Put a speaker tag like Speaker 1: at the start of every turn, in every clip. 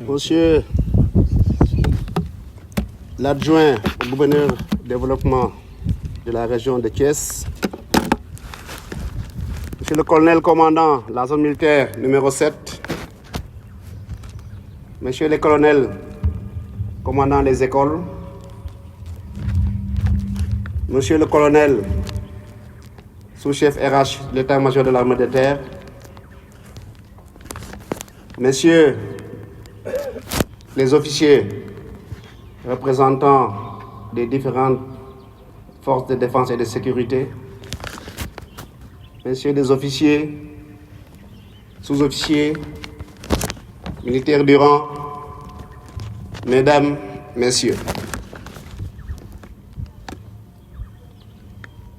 Speaker 1: Monsieur l'adjoint au gouverneur du développement de la région de Thiès, Monsieur le colonel commandant de la zone militaire numéro 7, Monsieur le colonel commandant les écoles, Monsieur le colonel sous-chef RH de l'état-major de l'armée de terre, Messieurs les officiers représentants des différentes forces de défense et de sécurité, Messieurs les officiers, sous-officiers, militaires du rang, Mesdames, Messieurs.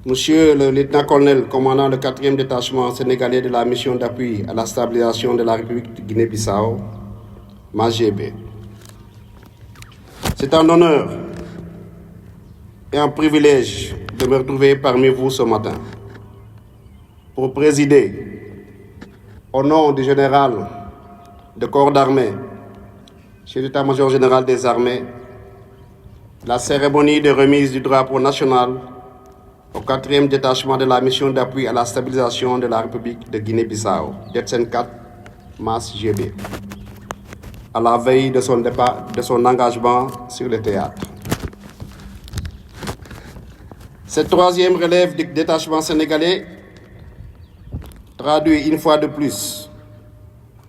Speaker 1: Monsieur le lieutenant-colonel commandant le 4e détachement sénégalais de la mission d'appui à la stabilisation de la République de Guinée-Bissau, MAGB. C'est un honneur et un privilège de me retrouver parmi vous ce matin pour présider, au nom du général de corps d'armée, chef d'état-major général des armées, la cérémonie de remise du drapeau national au 4e détachement de la mission d'appui à la stabilisation de la République de Guinée-Bissau, DETSEN 4, MAS-GB, à la veille de son départ, de son engagement sur le théâtre. Cette 3e relève du détachement sénégalais traduit une fois de plus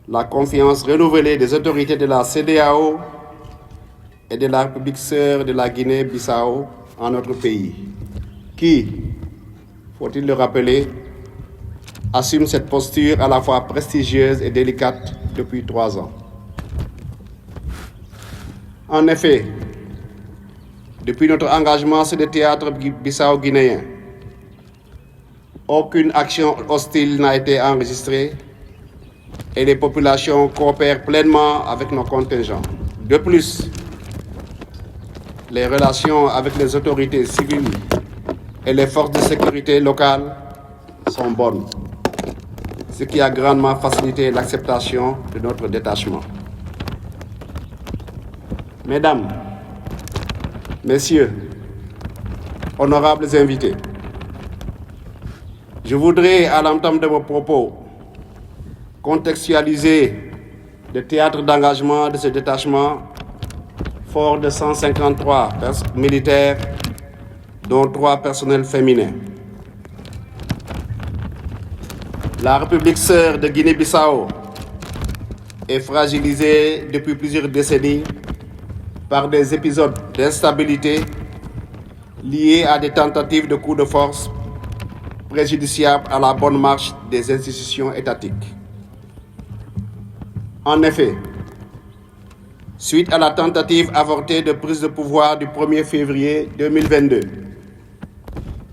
Speaker 1: la confiance renouvelée des autorités de la CEDEAO et de la République sœur de la Guinée-Bissau en notre pays, qui, faut-il le rappeler, assume cette posture à la fois prestigieuse et délicate depuis 3 ans. En effet, depuis notre engagement sur le théâtre bissau-guinéen, aucune action hostile n'a été enregistrée et les populations coopèrent pleinement avec nos contingents. De plus, les relations avec les autorités civiles et les forces de sécurité locales sont bonnes, ce qui a grandement facilité l'acceptation de notre détachement. Mesdames, Messieurs, honorables invités, je voudrais, à l'entame de vos propos, contextualiser le théâtre d'engagement de ce détachement fort de 153 militaires, dont 3 personnels féminins. La République sœur de Guinée-Bissau est fragilisée depuis plusieurs décennies par des épisodes d'instabilité liés à des tentatives de coup de force préjudiciables à la bonne marche des institutions étatiques. En effet, suite à la tentative avortée de prise de pouvoir du 1er février 2022,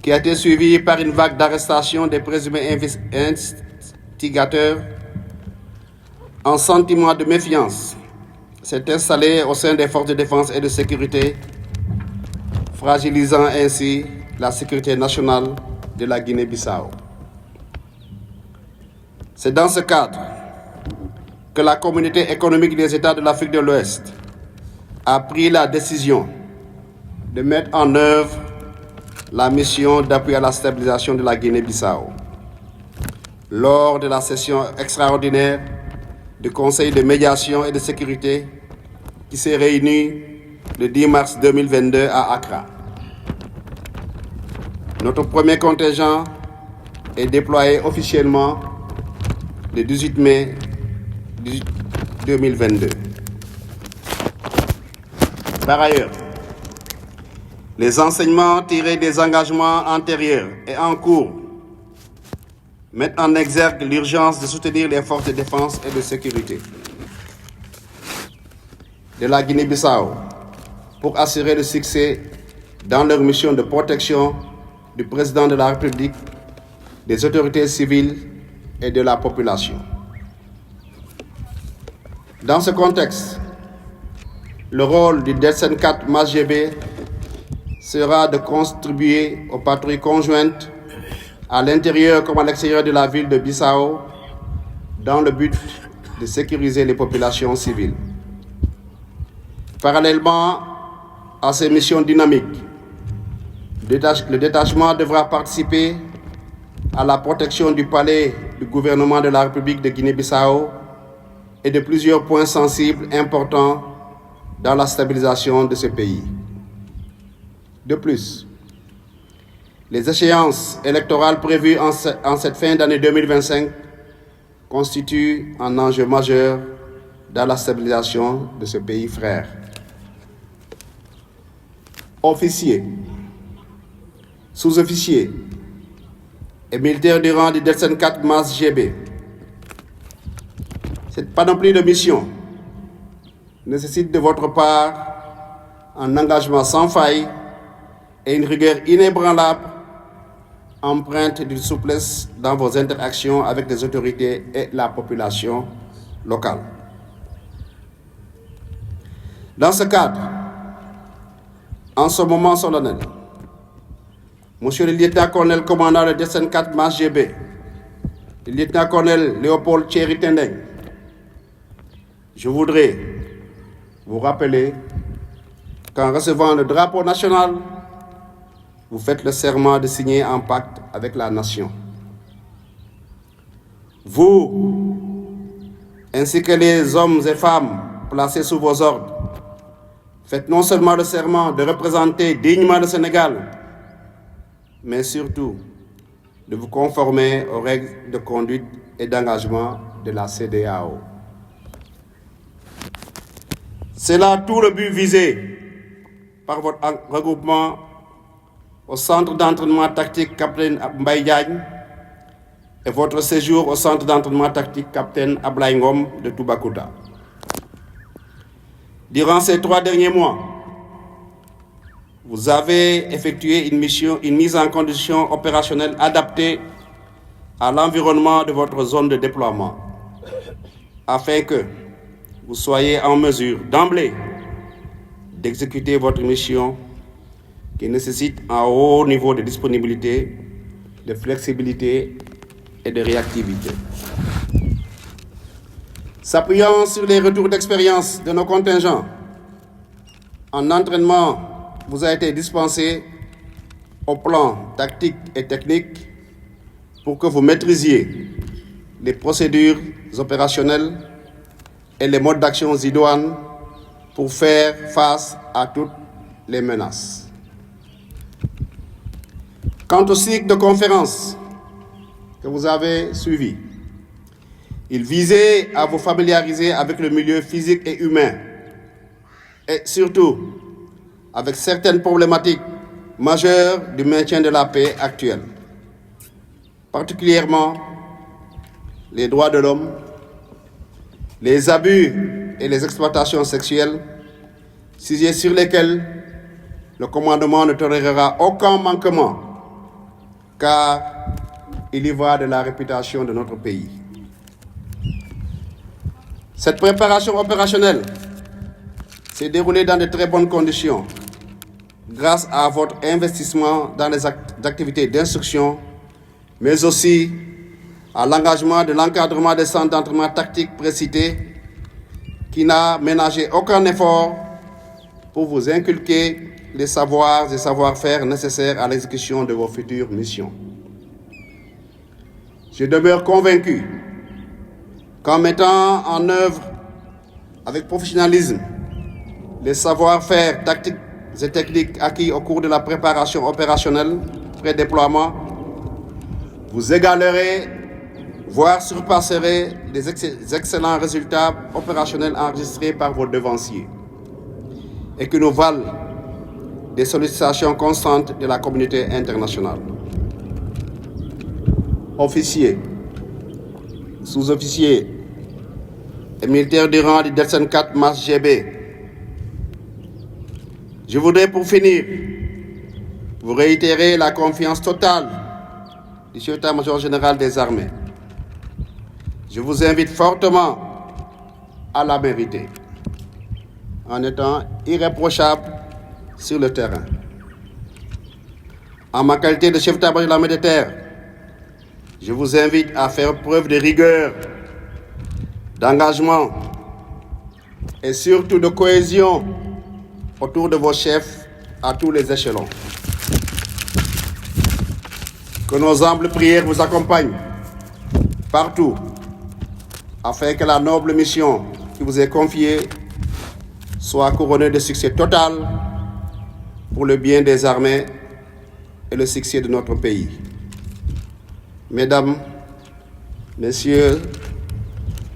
Speaker 1: qui a été suivie par une vague d'arrestations des présumés instigateurs, un sentiment de méfiance s'est installé au sein des forces de défense et de sécurité, fragilisant ainsi la sécurité nationale de la Guinée-Bissau. C'est dans ce cadre que la communauté économique des États de l'Afrique de l'Ouest a pris la décision de mettre en œuvre la mission d'appui à la stabilisation de la Guinée-Bissau. Lors de la session extraordinaire du Conseil de médiation et de sécurité qui s'est réuni le 10 mars 2022 à Accra. Notre premier contingent est déployé officiellement le 18 mai 2022. Par ailleurs, les enseignements tirés des engagements antérieurs et en cours mettent en exergue l'urgence de soutenir les forces de défense et de sécurité de la Guinée-Bissau pour assurer le succès dans leur mission de protection du président de la République, des autorités civiles et de la population. Dans ce contexte, le rôle du DETSEN 4 MAS-GB sera de contribuer aux patrouilles conjointes à l'intérieur comme à l'extérieur de la ville de Bissau dans le but de sécuriser les populations civiles. Parallèlement à ces missions dynamiques, le détachement devra participer à la protection du palais du gouvernement de la République de Guinée-Bissau et de plusieurs points sensibles importants dans la stabilisation de ce pays. De plus, les échéances électorales prévues en cette fin d'année 2025 constituent un enjeu majeur dans la stabilisation de ce pays frère. Officiers, sous-officiers et militaires du rang du DETSEN 4 MAS-GB, cette panoplie de missions nécessite de votre part un engagement sans faille et une rigueur inébranlable, empreinte d'une souplesse dans vos interactions avec les autorités et la population locale. Dans ce cadre, en ce moment solennel, Monsieur le lieutenant-colonel commandant le DETSEN 4 MAS-GB, le lieutenant-colonel Léopold Thierry Tendeng, je voudrais vous rappeler qu'en recevant le drapeau national, vous faites le serment de signer un pacte avec la nation. Vous, ainsi que les hommes et femmes placés sous vos ordres, faites non seulement le serment de représenter dignement le Sénégal, mais surtout de vous conformer aux règles de conduite et d'engagement de la CEDEAO. C'est là tout le but visé par votre regroupement au centre d'entraînement tactique Capitaine Mbaye Diagne et votre séjour au centre d'entraînement tactique Capitaine Ablaye Ngom de Toubacouta. Durant ces 3 derniers mois, vous avez effectué une mise en condition opérationnelle adaptée à l'environnement de votre zone de déploiement, afin que vous soyez en mesure d'emblée d'exécuter votre mission qui nécessite un haut niveau de disponibilité, de flexibilité et de réactivité. S'appuyant sur les retours d'expérience de nos contingents, un entraînement vous a été dispensé au plan tactique et technique pour que vous maîtrisiez les procédures opérationnelles et les modes d'action idoines pour faire face à toutes les menaces. Quant au cycle de conférences que vous avez suivi, il visait à vous familiariser avec le milieu physique et humain et surtout avec certaines problématiques majeures du maintien de la paix actuelle, particulièrement les droits de l'homme, les abus et les exploitations sexuelles, sujets sur lesquels le commandement ne tolérera aucun manquement, car il y va de la réputation de notre pays. Cette préparation opérationnelle s'est déroulée dans de très bonnes conditions, grâce à votre investissement dans les activités d'instruction, mais aussi à l'engagement de l'encadrement des centres d'entraînement tactique précités, qui n'a ménagé aucun effort pour vous inculquer les savoirs et savoir-faire nécessaires à l'exécution de vos futures missions. Je demeure convaincu qu'en mettant en œuvre avec professionnalisme les savoir-faire tactiques et techniques acquis au cours de la préparation opérationnelle, pré-déploiement, vous égalerez, voire surpasserez les excellents résultats opérationnels enregistrés par vos devanciers et qui nous valent des sollicitations constantes de la communauté internationale. Officiers, sous-officiers et militaires du rang du Delsen 4 Mars GB, je voudrais pour finir vous réitérer la confiance totale du chef d'état-major général des armées. Je vous invite fortement à la mériter en étant irréprochable sur le terrain. En ma qualité de chef d'état-major de l'armée de terre, je vous invite à faire preuve de rigueur, d'engagement et surtout de cohésion autour de vos chefs à tous les échelons. Que nos humbles prières vous accompagnent partout afin que la noble mission qui vous est confiée soit couronnée de succès total pour le bien des armées et le succès de notre pays. Mesdames, Messieurs,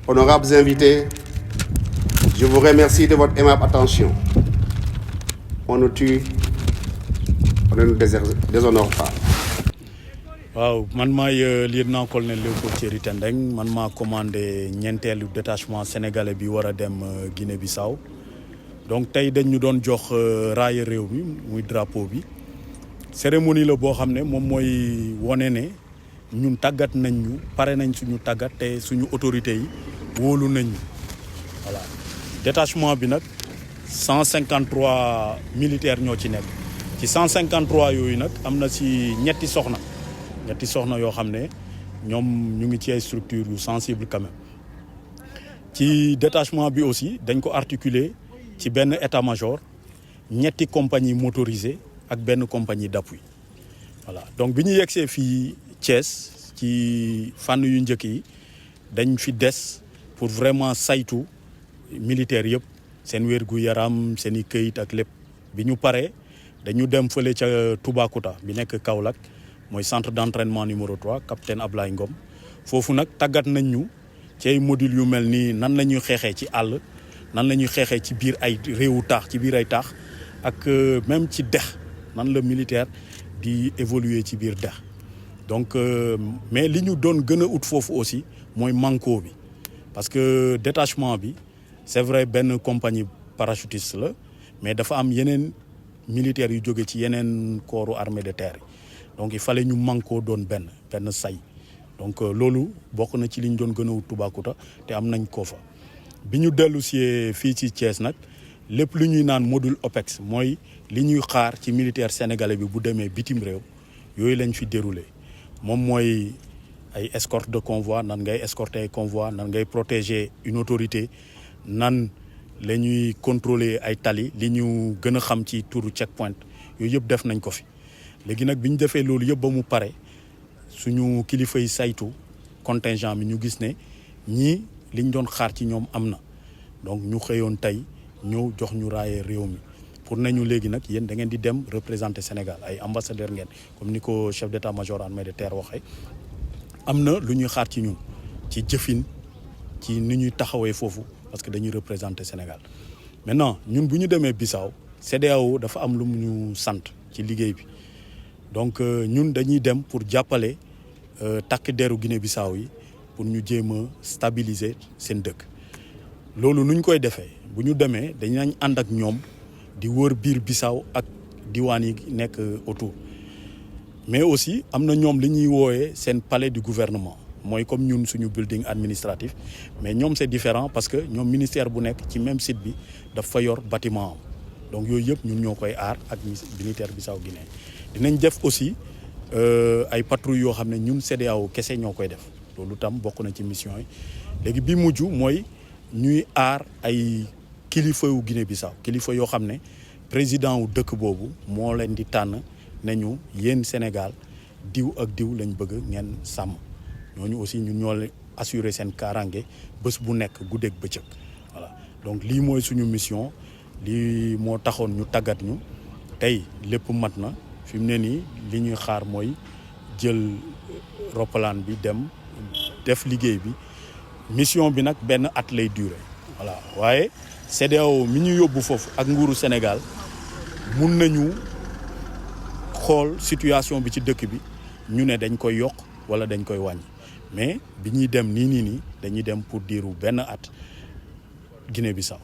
Speaker 1: honorables invités, je vous remercie de votre aimable attention. On nous tue, on ne nous déshonore pas.
Speaker 2: waaw man maay lieutenant-colonel Léopold Thierry Tendeng man maa commandé ñeenteelu détachement sénégalais bi war a dem Guinée-Bissau donc tey dañ ñu doon jox raaya réew mi muy drapeau bi cérémonie la boo xam ne moom mooy wone ne ñun tàggat nañ ñu pare nañ suñu tàggat te suñu autorités yi wóolu nañ ñu voilà détachement bi nag 153 militaires ñoo ci nekk ci 153 yooyu nag am na si ñetti soxna yoo xam ne ñoom ñu ngi ci ay structures yu sensible quand même ci détachement bi aussi dañ ko articuler ci benn état-major ñetti compagnie motorisée ak benn compagnie d'appui voilà donc bi ñu yegsee fii Thiès ci fànn yu njëkk yi dañ fi des pour vraiment saytu militaires yëpp seen wér-gu-yaram seen i këyit ak lépp bi ñu paree dañu dem fële ca Toubacouta bi nekk Kaolack mooy centre d'entraînement numéro 3 capitaine Ablaye Ngom foofu nag tàggat nañ ñu ci ay modules yu mel nii nan la ñuy xeexee ci àll nan la ñuy xeexee ci biir ay réewu taax ci biir ay taax ak même ci dex nan la militaire di évoluer ci biir dex donc mais li ñu doon gën a ut foofu aussi mooy manko bi parce que détachement bi c'est vrai benn compagnie parachutiste la mais dafa am yeneen militaires yu jóge ci yeneen corps armée de terre yi donc il fallait ñu manko doon benn say donc loolu bokk na ci li ñu doon gën a wut Toubacouta te am nañ ko fa bi ñu dellu si fii ci Thiès nag lépp lu ñuy naan module OPEX mooy li ñuy xaar ci militaire sénégalais bi bu demee bitim réew yooyu lañ fi déroulé moom mooy ay escorte de convoi nan ngay escorter ay convoi nan ngay protéger une autorité nan la ñuy contrôler ay tali li ñu gën a xam ci turu checkpoint yooyu yëpp def nañ ko fi léegi nag bi ñu defee loolu yëpp ba mu pare suñu kilifa yi saytu contingent bi ñu gis ne ñii liñ doon xaar ci ñoom am na donc ñu xëyoon tey ñëw jox ñu raaye réew mi pour nañu léegi nag yéen da ngeen di dem représenter Sénégal ay ambassadeur ngeen comme ni ko chef d'état-major armée de terre waxee am na lu ñuy xaar ci ñun ci jëfin ci ni ñuy taxawee foofu parce que dañuy représenter Sénégal maintenant ñun bu ñu demee Bissau CEDEAO dafa am lu mu ñu sant ci liggéey bi donc ñun dañuy dem pour jàppale takk deru Guinée-Bissau yi pour ñu jéem a stabiliser seen dëkk loolu nuñ koy defee bu ñu demee dañañ ànd ak ñoom di wër biir Bissau ak diwaan yi nekk autour mais aussi am na ñoom li ñuy wooyee seen palais du gouvernement mooy comme ñun suñu building administratif mais ñoom c'est différent parce que ñoom ministère bu nekk ci même site bi daf fa yor bâtiment am donc yooyu yëpp ñun ñoo koy aar ak militaire Bissau Guinée dinañ def aussi ay patrouilles yoo xam ne ñun CEDEAO kese ñoo koy def loolu tam bokk na ci mission yi léegi bi mujj mooy ñuy aar ay kilifa yu Guinée-Bissau kilifa yoo xam ne président wu dëkk boobu moo leen di tànn nañu yéen Sénégal diw ak diw lañ bëgg ngeen sàmm ñooñu aussi ñun ñoo leen assurer seen kaaraange bés bu nekk guddeeg bëccëg voilà donc lii mooy suñu mission lii moo taxoon ñu tàggat ñu tey lépp mat na fi mu ne nii li ñuy xaar mooy jël roppalaan bi dem def liggéey bi mission bi nag benn at lay durer voilà waaye CEDEAO mi ñu yóbbu foofu ak nguuru Sénégal mun nañu xool situation bi ci dëkk bi ñu ne dañ koy yokk wala dañ koy wàññi mais bi ñuy dem nii dañuy dem pour diiru benn at Guinée-Bissau.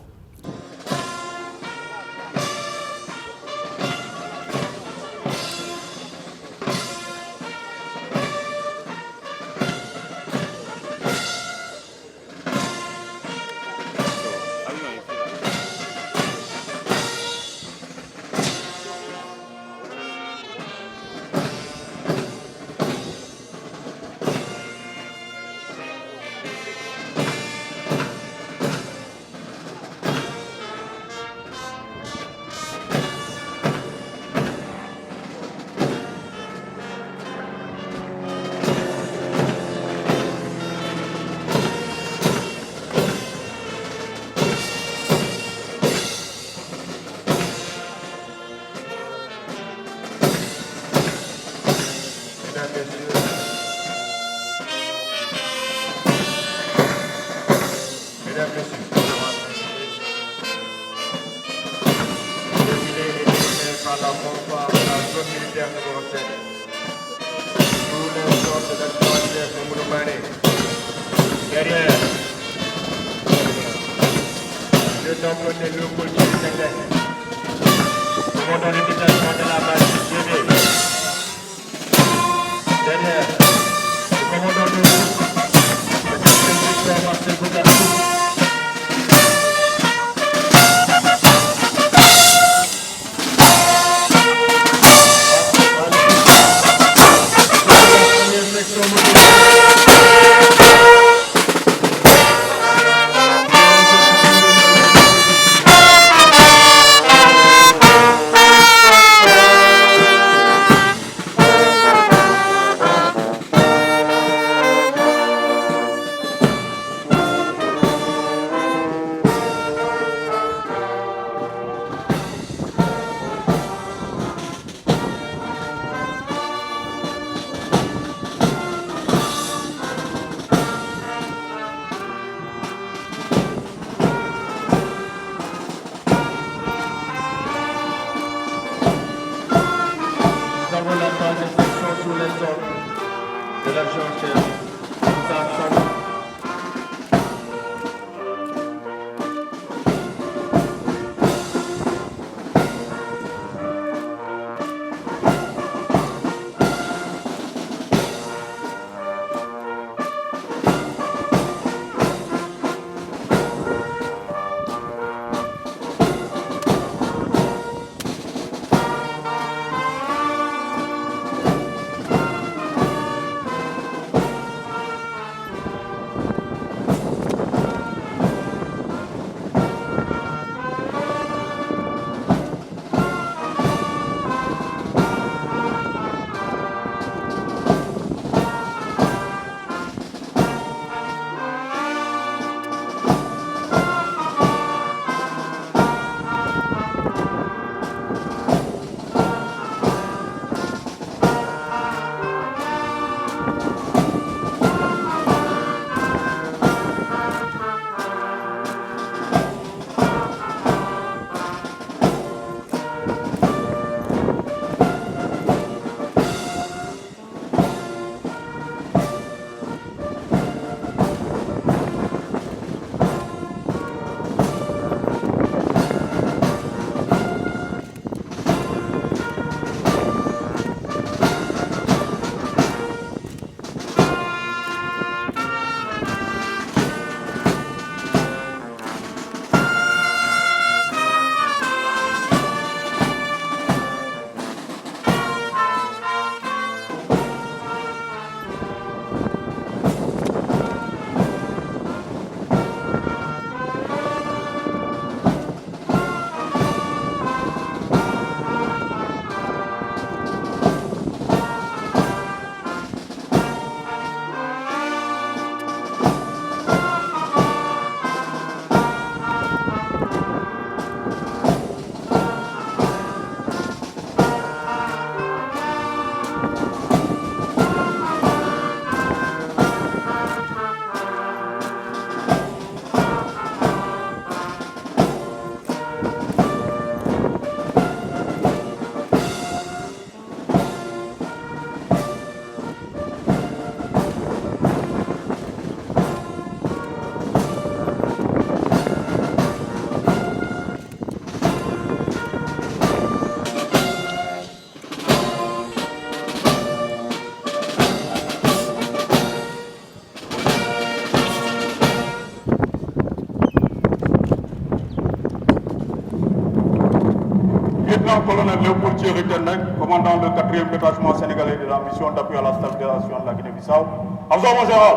Speaker 2: lieutenant-colonel Léopold Thierry Tendeng, commandant le 4e détachement sénégalais de la mission d'appui à la stabilisation de la Guinée-Bissau. À vous, mon général.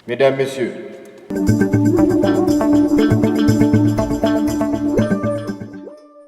Speaker 3: Mesdames, Messieurs,